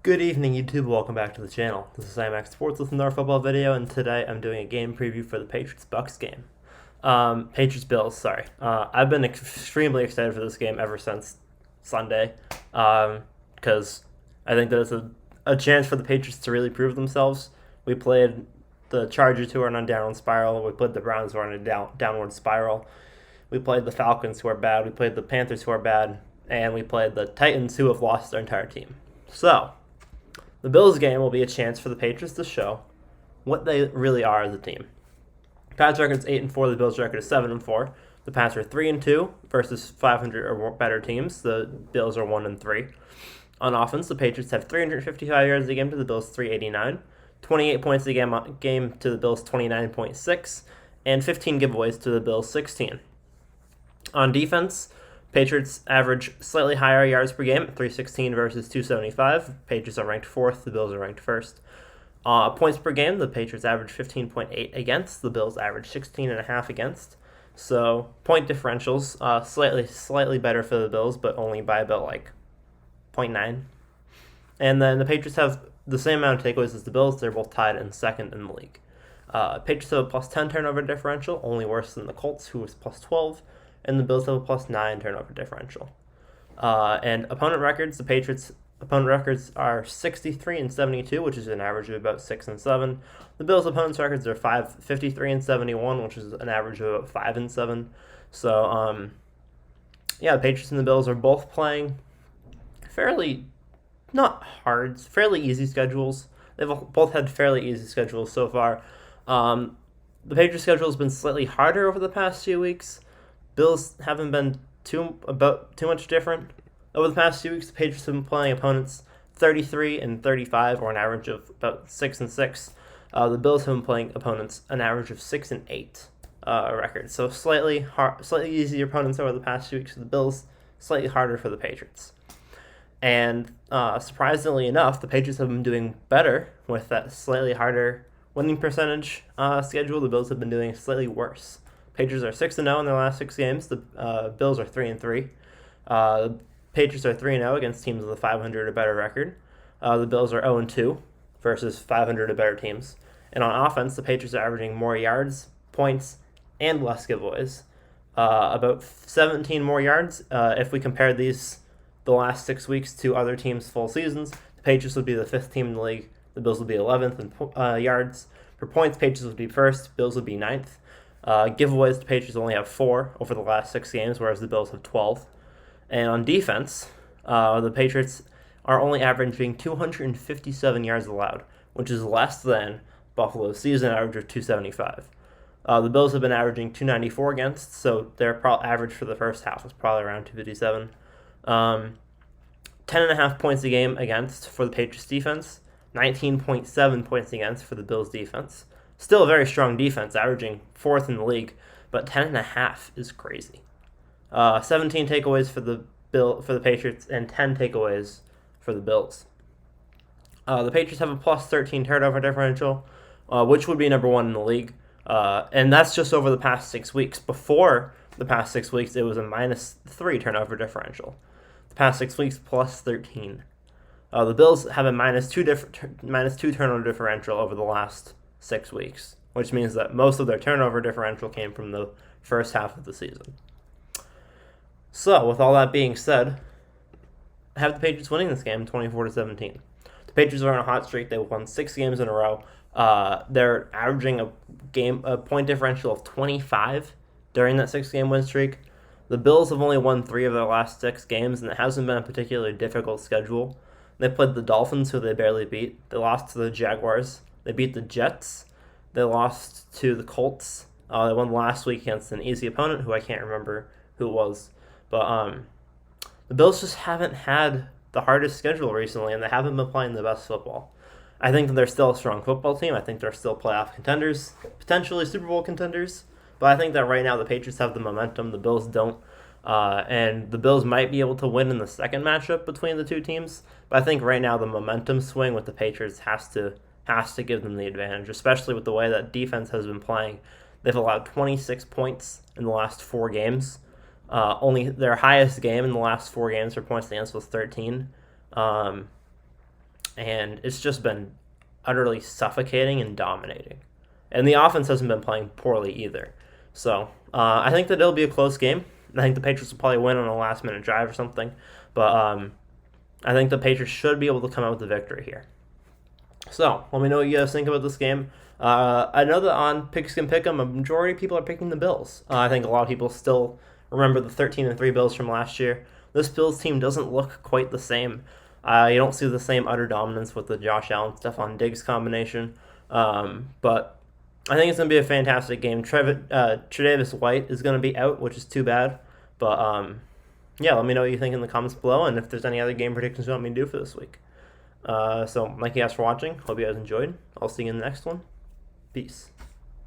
Good evening, YouTube. Welcome back to the channel. This is IMAX Sports with another football video, and today I'm doing a game preview for the Patriots-Bucks game. Patriots-Bills, sorry. I've been extremely excited for this game ever since Sunday, because I think that it's a chance for the Patriots to really prove themselves. We played the Chargers, who are on a downward spiral. We played the Browns, who are on a downward spiral. We played the Falcons, who are bad. We played the Panthers, who are bad. And we played the Titans, who have lost their entire team. So, the Bills game will be a chance for the Patriots to show what they really are as a team. Pats record's 8-4. The Bills record is 7-4. The Pats are 3-2 versus 500 or better teams. The Bills are 1-3. On offense, the Patriots have 355 yards a game to the Bills 389, 28 points a game to the Bills 29.6, and 15 giveaways to the Bills 16. On defense, Patriots average slightly higher yards per game at 316 versus 275. Patriots are ranked 4th. The Bills are ranked 1st. Points per game, the Patriots average 15.8 against. The Bills average 16.5 against. So point differentials, slightly better for the Bills, but only by about 0.9. And then the Patriots have the same amount of takeaways as the Bills. They're both tied in second in the league. Patriots have a plus 10 turnover differential, only worse than the Colts, who was plus 12. And the Bills have a plus 9 turnover differential. And opponent records, the Patriots' opponent records are 63-72, which is an average of about 6-7. The Bills' opponents' records are 53-71, which is an average of about 5-7. So, the Patriots and the Bills are both playing fairly easy schedules. They've both had fairly easy schedules so far. The Patriots' schedule has been slightly harder over the past few weeks. Bills haven't been too much different. Over the past 2 weeks, the Patriots have been playing opponents 33-35, or an average of about 6-6. The Bills have been playing opponents an average of 6-8 record. So slightly easier opponents over the past 2 weeks for the Bills, slightly harder for the Patriots. And surprisingly enough, the Patriots have been doing better with that slightly harder winning percentage schedule. The Bills have been doing slightly worse. Patriots are 6-0 in their last 6 games. The Bills are 3-3. The Patriots are 3-0 against teams with a 500 or better record. The Bills are 0-2 versus 500 or better teams. And on offense, the Patriots are averaging more yards, points, and less giveaways. About 17 more yards. If we compare the last 6 weeks to other teams' full seasons, the Patriots would be the 5th team in the league. The Bills would be 11th in yards. For points, Patriots would be 1st. Bills would be 9th. Giveaways, the Patriots only have 4 over the last 6 games, whereas the Bills have 12. And on defense, the Patriots are only averaging 257 yards allowed, which is less than Buffalo's season average of 275. The Bills have been averaging 294 against, so their average for the first half was probably around 257. 10.5 points a game against for the Patriots defense, 19.7 points against for the Bills defense. Still a very strong defense, averaging 4th in the league, but 10.5 is crazy. 17 takeaways for the Patriots and 10 takeaways for the Bills. The Patriots have a plus 13 turnover differential, which would be number 1 in the league, and that's just over the past 6 weeks. Before the past 6 weeks, it was a minus 3 turnover differential. The past 6 weeks, plus 13. The Bills have a minus 2 turnover differential over the last 6 weeks, which means that most of their turnover differential came from the first half of the season. So, with all that being said, I have the Patriots winning this game 24-17. The Patriots are on a hot streak. They've won 6 games in a row. They're averaging a point differential of 25 during that 6-game win streak. The Bills have only won 3 of their last 6 games, and it hasn't been a particularly difficult schedule. They played the Dolphins, who they barely beat. They lost to the Jaguars. They beat the Jets. They lost to the Colts. They won last week against an easy opponent who I can't remember who it was. But the Bills just haven't had the hardest schedule recently, and they haven't been playing the best football. I think that they're still a strong football team. I think they're still playoff contenders, potentially Super Bowl contenders. But I think that right now the Patriots have the momentum. The Bills don't. And the Bills might be able to win in the second matchup between the two teams. But I think right now the momentum swing with the Patriots has to give them the advantage, especially with the way that defense has been playing. They've allowed 26 points in the last 4 games. Only their highest game in the last 4 games for points against was 13. and it's just been utterly suffocating and dominating. And the offense hasn't been playing poorly either. So I think that it'll be a close game. I think the Patriots will probably win on a last-minute drive or something. But I think the Patriots should be able to come out with the victory here. So let me know what you guys think about this game. I know that on Pigskin Pick'em, a majority of people are picking the Bills. I think a lot of people still remember the 13-3 Bills from last year. This Bills team doesn't look quite the same. You don't see the same utter dominance with the Josh Allen, Stephon Diggs combination. But I think it's going to be a fantastic game. Tre'Davious White is going to be out, which is too bad. But yeah, let me know what you think in the comments below, and if there's any other game predictions you want me to do for this week. So thank you guys for watching. Hope you guys enjoyed. I'll see you in the next one. Peace.